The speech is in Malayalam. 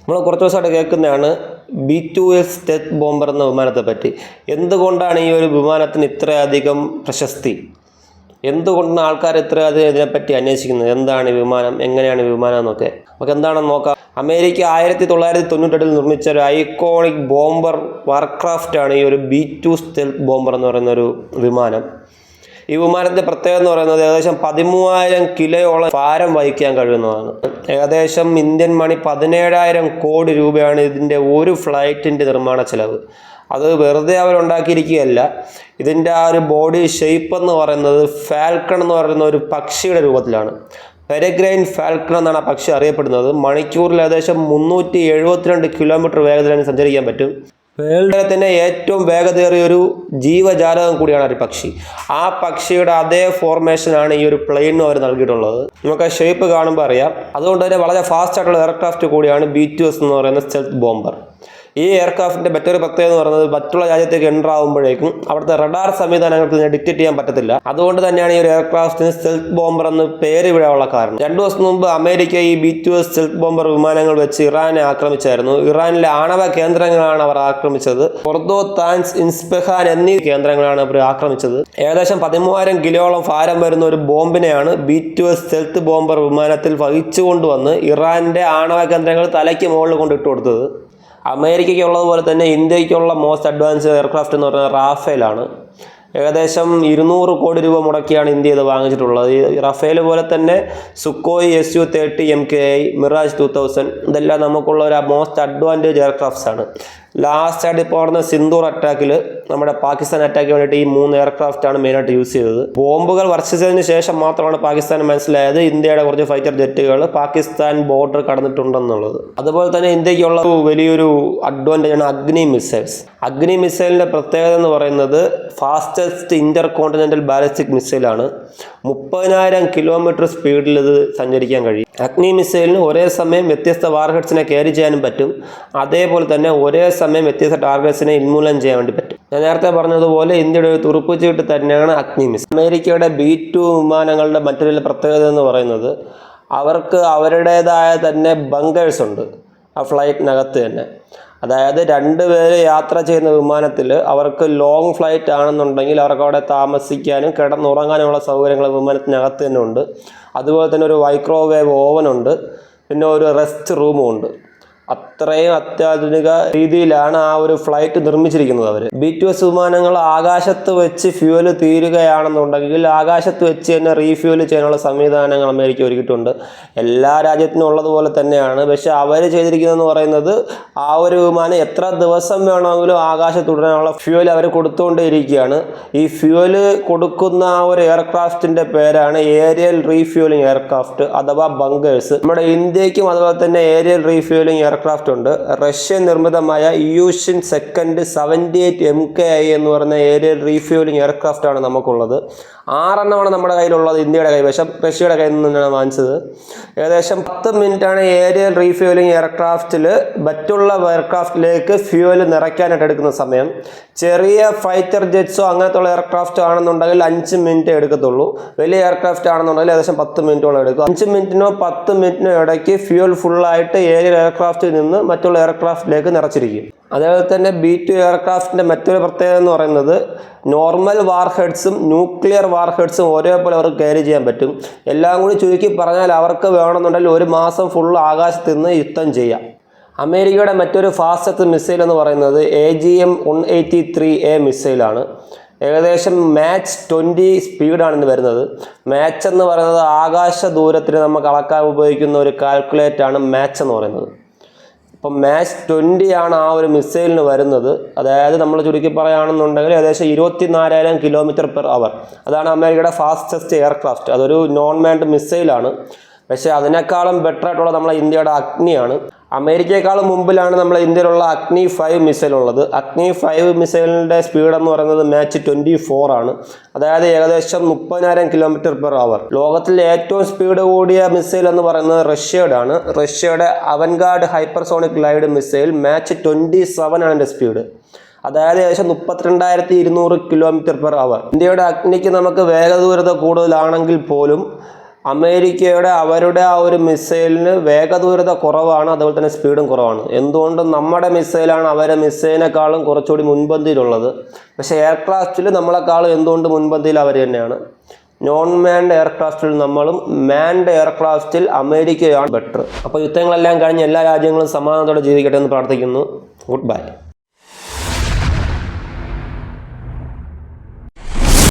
നമ്മൾ കുറച്ച് ദിവസമായിട്ട് കേൾക്കുന്നതാണ് B-2S സ്റ്റെൽത്ത് ബോംബർ എന്ന വിമാനത്തെ പറ്റി. എന്തുകൊണ്ടാണ് ഈ ഒരു വിമാനത്തിന് ഇത്രയധികം പ്രശസ്തി? എന്തുകൊണ്ടാണ് ആൾക്കാർ ഇത്രയധികം ഇതിനെപ്പറ്റി അന്വേഷിക്കുന്നത്? എന്താണ് ഈ വിമാനം, എങ്ങനെയാണ് ഈ വിമാനം എന്നൊക്കെ നമുക്ക് എന്താണെന്ന് നോക്കാം. അമേരിക്ക 1998 നിർമ്മിച്ച ഒരു ഐക്കോണിക് ബോംബർ വാർക്രാഫ്റ്റാണ് ഈ ഒരു B-2 സ്റ്റെൽത്ത് ബോംബർ എന്ന് പറയുന്ന ഒരു വിമാനം. ഈ വിമാനത്തിൻ്റെ പ്രത്യേകത എന്ന് പറയുന്നത് ഏകദേശം 13,000 കിലോയോളം ഭാരം വഹിക്കാൻ കഴിയുന്നതാണ്. ഏകദേശം ഇന്ത്യൻ മണി 17,000 കോടി രൂപയാണ് ഇതിൻ്റെ ഒരു ഫ്ലൈറ്റിൻ്റെ നിർമ്മാണ ചെലവ്. അത് വെറുതെ അവരുണ്ടാക്കിയിരിക്കുകയല്ല. ഇതിൻ്റെ ആ ഒരു ബോഡി ഷേപ്പ് എന്ന് പറയുന്നത് ഫാൽക്കൺ എന്ന് പറയുന്ന ഒരു പക്ഷിയുടെ രൂപത്തിലാണ്. പെരഗ്രൈൻ ഫാൽക്കൺ എന്നാണ് ആ പക്ഷി അറിയപ്പെടുന്നത്. മണിക്കൂറിൽ ഏകദേശം 372 കിലോമീറ്റർ വേഗതയിൽ സഞ്ചരിക്കാൻ പറ്റും. വേൾഡിലെ തന്നെ ഏറ്റവും വേഗതയേറിയൊരു ജീവജാലകം കൂടിയാണ് ഒരു പക്ഷി. ആ പക്ഷിയുടെ അതേ ഫോർമേഷനാണ് ഈ ഒരു പ്ലെയിനും അവർ നൽകിയിട്ടുള്ളത്. നമുക്ക് ആ ഷേപ്പ് കാണുമ്പോൾ അറിയാം. അതുകൊണ്ട് തന്നെ വളരെ ഫാസ്റ്റ് ആയിട്ടുള്ള എയർക്രാഫ്റ്റ് കൂടിയാണ് B-2S എന്ന് പറയുന്ന സ്റ്റെൽത്ത് ബോംബർ. ഈ എയർക്രാഫ്റ്റിൻ്റെ മറ്റൊരു പ്രത്യേകത എന്ന് പറയുന്നത് മറ്റുള്ള രാജ്യത്തേക്ക് എൻ്റർ ആകുമ്പോഴേക്കും അവിടുത്തെ റഡാർ സംവിധാനങ്ങൾക്ക് ഇതിനെ ഡിറ്റക്ട് ചെയ്യാൻ പറ്റത്തില്ല. അതുകൊണ്ട് തന്നെയാണ് ഈ ഒരു എയർക്രാഫ്റ്റിന് സ്റ്റെൽത്ത് ബോംബർ എന്ന് പേര് വിടാനുള്ള കാരണം. 2 ദിവസം മുമ്പ് അമേരിക്ക ഈ B-2S സ്റ്റെൽത്ത് ബോംബർ വിമാനങ്ങൾ വെച്ച് ഇറാനെ ആക്രമിച്ചായിരുന്നു. ഇറാനിലെ ആണവ കേന്ദ്രങ്ങളാണ് അവർ ആക്രമിച്ചത്. ഫോർദോ, താൻസ്, ഇസ്ഫഹാൻ എന്നീ കേന്ദ്രങ്ങളാണ് അവർ ആക്രമിച്ചത്. ഏകദേശം 13,000 കിലോയോളം ഭാരം വരുന്ന ഒരു ബോംബിനെയാണ് B-2S സ്റ്റെൽത്ത് ബോംബർ വിമാനത്തിൽ വഹിച്ചുകൊണ്ടുവന്ന് ഇറാന്റെ ആണവ കേന്ദ്രങ്ങൾ തലയ്ക്ക് മുകളിൽ കൊണ്ടിട്ട് കൊടുത്തത്. അമേരിക്കയ്ക്കുള്ളതുപോലെ തന്നെ ഇന്ത്യയ്ക്കുള്ള മോസ്റ്റ് അഡ്വാൻസ്ഡ് എയർക്രാഫ്റ്റ് എന്ന് പറയുന്നത് റാഫേലാണ്. ഏകദേശം 200 കോടി രൂപ മുടക്കിയാണ് ഇന്ത്യ ഇത് വാങ്ങിച്ചിട്ടുള്ളത്. ഈ റഫേൽ പോലെ തന്നെ സുക്കോയ് Su-30 MKI, മിറാജ് 2000 ഇതെല്ലാം നമുക്കുള്ള ഒരു മോസ്റ്റ് അഡ്വാൻറ്റേജ് എയർക്രാഫ്റ്റ്സ് ആണ്. ലാസ്റ്റ് ആയിട്ട് ഇപ്പോൾ നടന്ന സിന്ദൂർ അറ്റാക്കിൽ നമ്മുടെ പാകിസ്ഥാൻ അറ്റാക്കിന് വേണ്ടിയിട്ട് ഈ 3 എയർക്രാഫ്റ്റാണ് മെയിനായിട്ട് യൂസ് ചെയ്തത്. ബോംബുകൾ വർഷിച്ചതിന് ശേഷം മാത്രമാണ് പാകിസ്ഥാന് മനസ്സിലായത് ഇന്ത്യയുടെ കുറച്ച് ഫൈറ്റർ ജെറ്റുകൾ പാകിസ്ഥാൻ ബോർഡർ കടന്നിട്ടുണ്ടെന്നുള്ളത്. അതുപോലെ തന്നെ ഇന്ത്യക്കുള്ള വലിയൊരു അഡ്വാൻറ്റേജ് ആണ് അഗ്നി മിസൈൽസ്. അഗ്നി മിസൈലിൻ്റെ പ്രത്യേകത എന്ന് പറയുന്നത് ഫാസ്റ്റസ്റ്റ് ഇന്റർ കോണ്ടിനെന്റൽ ബാലിസ്റ്റിക് മിസൈലാണ്. 30,000 കിലോമീറ്റർ സ്പീഡിൽ ഇത് സഞ്ചരിക്കാൻ കഴിയും. അഗ്നി മിസൈലിന് ഒരേ സമയം വ്യത്യസ്ത വാർഹെഡ്സിനെ ക്യാരി ചെയ്യാനും പറ്റും. അതേപോലെ തന്നെ ഒരേ സമയം വ്യത്യസ്ത ടാർഗറ്റ്സിനെ ഉന്മൂലനം ചെയ്യാൻ വേണ്ടി പറ്റും. ഞാൻ നേരത്തെ പറഞ്ഞതുപോലെ ഇന്ത്യയുടെ ഒരു തുറുപ്പുചീട്ട് തന്നെയാണ് അഗ്നി മിസൈൽ. അമേരിക്കയുടെ B-2 വിമാനങ്ങളുടെ മറ്റൊരു പ്രത്യേകത എന്ന് പറയുന്നത് അവർക്ക് അവരുടേതായ തന്നെ ബങ്കേഴ്സ് ഉണ്ട് ആ ഫ്ലൈറ്റിനകത്ത് തന്നെ. അതായത് 2 പേര് യാത്ര ചെയ്യുന്ന വിമാനത്തിൽ അവർക്ക് ലോങ് ഫ്ലൈറ്റ് ആണെന്നുണ്ടെങ്കിൽ അവർക്ക് അവിടെ താമസിക്കാനും കിടന്നുറങ്ങാനുമുള്ള സൗകര്യങ്ങൾ വിമാനത്തിനകത്ത് തന്നെ ഉണ്ട്. അതുപോലെ തന്നെ ഒരു മൈക്രോവേവ് ഓവനുണ്ട്, പിന്നെ ഒരു റെസ്റ്റ് റൂമും ഉണ്ട്. അത്രയും അത്യാധുനിക രീതിയിലാണ് ആ ഒരു ഫ്ലൈറ്റ് നിർമ്മിച്ചിരിക്കുന്നത് അവർ. B-2S വിമാനങ്ങൾ ആകാശത്ത് വെച്ച് ഫ്യൂവൽ തീരുകയാണെന്നുണ്ടെങ്കിൽ ആകാശത്ത് വെച്ച് തന്നെ റീഫ്യൂവൽ ചെയ്യാനുള്ള സംവിധാനങ്ങൾ അമേരിക്ക ഒരുക്കിയിട്ടുണ്ട്. എല്ലാ രാജ്യത്തിനും ഉള്ളതുപോലെ തന്നെയാണ്. പക്ഷെ അവർ ചെയ്തിരിക്കുന്നതെന്ന് പറയുന്നത് ആ ഒരു വിമാനം എത്ര ദിവസം വേണമെങ്കിലും ആകാശത്ത് തുടരാനുള്ള ഫ്യൂവൽ അവർ കൊടുത്തുകൊണ്ടേയിരിക്കുകയാണ്. ഈ ഫ്യൂവൽ കൊടുക്കുന്ന ആ ഒരു എയർക്രാഫ്റ്റിൻ്റെ പേരാണ് ഏരിയൽ റീഫ്യൂവലിംഗ് എയർക്രാഫ്റ്റ് അഥവാ ബങ്കേഴ്സ്. നമ്മുടെ ഇന്ത്യക്കും അതുപോലെ തന്നെ ഏരിയൽ റീഫ്യൂവലിംഗ് എയർക്രാഫ്റ്റ് ഉണ്ട്. റഷ്യൻ നിർമ്മിതമായ ഇയൂഷിൻ സെക്കൻഡ് 78 MKI എന്ന് പറയുന്ന ഏരിയൽ റീഫ്യൂവലിംഗ് എയർക്രാഫ്റ്റ് ആണ് നമുക്കുള്ളത്. 6 എണ്ണമാണ് നമ്മുടെ കയ്യിലുള്ളത്, ഇന്ത്യയുടെ കൈവശം. റഷ്യയുടെ കയ്യിൽ നിന്നാണ് വാങ്ങിച്ചത്. ഏകദേശം 10 മിനിറ്റാണ് ഏരിയൽ റീഫ്യൂവലിംഗ് എയർക്രാഫ്റ്റിൽ മറ്റുള്ള എയർക്രാഫ്റ്റിലേക്ക് ഫ്യൂവൽ നിറയ്ക്കാനായിട്ട് എടുക്കുന്ന സമയം. ചെറിയ ഫൈറ്റർ ജെറ്റ്സോ അങ്ങനത്തുള്ള എയർക്രാഫ്റ്റ് ആണെന്നുണ്ടെങ്കിൽ 5 മിനിറ്റ് എടുക്കത്തുള്ളൂ. വലിയ എയർക്രാഫ്റ്റ് ആണെന്നുണ്ടെങ്കിൽ ഏകദേശം 10 മിനിറ്റോളം എടുക്കും. 5 മിനിറ്റിനോ 10 മിനിറ്റിനോ ഇടയ്ക്ക് ഫ്യൂവൽ ഫുള്ളായിട്ട് ഏരിയൽ എയർക്രാഫ്റ്റിൽ നിന്ന് മറ്റുള്ള എയർക്രാഫ്റ്റിലേക്ക് നിറച്ചിരിക്കും. അതേപോലെ തന്നെ B-2 എയർക്രാഫ്റ്റിൻ്റെ മറ്റൊരു പ്രത്യേകത എന്ന് പറയുന്നത് നോർമൽ വാർഹെഡ്സും ന്യൂക്ലിയർ വാർഹെഡ്സും ഒരേപോലെ അവർക്ക് ക്യാരി ചെയ്യാൻ പറ്റും. എല്ലാം കൂടി ചുരുക്കി പറഞ്ഞാൽ അവർക്ക് വേണമെന്നുണ്ടെങ്കിൽ 1 മാസം ഫുൾ ആകാശത്ത് നിന്ന് യുദ്ധം ചെയ്യാം. അമേരിക്കയുടെ മറ്റൊരു ഫാസ്റ്റസ്റ്റ് മിസൈൽ എന്ന് പറയുന്നത് AGM-183A മിസൈലാണ്. ഏകദേശം മാച്ച് 20 സ്പീഡാണ് ഇന്ന് വരുന്നത്. മാച്ച് എന്ന് പറയുന്നത് ആകാശ ദൂരത്തിന് നമുക്ക് അളക്കാൻ ഉപയോഗിക്കുന്ന ഒരു കാൽക്കുലേറ്റാണ് മാച്ച് എന്ന് പറയുന്നത്. അപ്പം മാച്ച് 20 ആണ് ആ ഒരു മിസൈലിന് വരുന്നത്. അതായത് നമ്മൾ ചുരുക്കി പറയുകയാണെന്നുണ്ടെങ്കിൽ ഏകദേശം 24,000 km/h. അതാണ് അമേരിക്കയുടെ ഫാസ്റ്റസ്റ്റ് എയർക്രാഫ്റ്റ്. അതൊരു നോൺ മാൻഡ് മിസൈലാണ്. പക്ഷേ അതിനേക്കാളും ബെറ്റർ ആയിട്ടുള്ള നമ്മളെ ഇന്ത്യയുടെ അഗ്നിയാണ്. അമേരിക്കയെക്കാളും മുമ്പിലാണ് നമ്മളെ ഇന്ത്യയിലുള്ള അഗ്നി 5 മിസൈൽ ഉള്ളത്. അഗ്നി 5 മിസൈലിൻ്റെ സ്പീഡ് എന്ന് പറയുന്നത് മാച്ച് 24 ആണ്. അതായത് ഏകദേശം 30,000 km/h. ലോകത്തിലെ ഏറ്റവും സ്പീഡ് കൂടിയ മിസൈൽ എന്ന് പറയുന്നത് റഷ്യയുടെ ആണ്. റഷ്യയുടെ Avantgarde hypersonic glide missile match 27 ആണ് എൻ്റെ സ്പീഡ്. അതായത് ഏകദേശം 32,200 km/h. ഇന്ത്യയുടെ അഗ്നിക്ക് നമുക്ക് വേഗദൂരത കൂടുതലാണെങ്കിൽ പോലും അമേരിക്കയുടെ അവരുടെ ആ ഒരു മിസൈലിന് വേഗദൂരത കുറവാണ്, അതുപോലെ തന്നെ സ്പീഡും കുറവാണ്. എന്തുകൊണ്ടും നമ്മുടെ മിസൈലാണ് അവരുടെ മിസൈലിനേക്കാളും കുറച്ചുകൂടി മുൻപന്തിയിലുള്ളത്. പക്ഷേ എയർക്രാഫ്റ്റിൽ നമ്മളെക്കാളും എന്തുകൊണ്ട് മുൻപന്തിയിൽ അവർ തന്നെയാണ്. നോൺ മാൻഡ് എയർക്രാഫ്റ്റിൽ നമ്മളും, മാൻഡ് എയർക്രാഫ്റ്റിൽ അമേരിക്കയാണ് ബെറ്റർ. അപ്പോൾ യുദ്ധങ്ങളെല്ലാം കഴിഞ്ഞ് എല്ലാ രാജ്യങ്ങളും സമാധാനത്തോടെ ജീവിക്കട്ടെ എന്ന് പ്രാർത്ഥിക്കുന്നു. Good bye.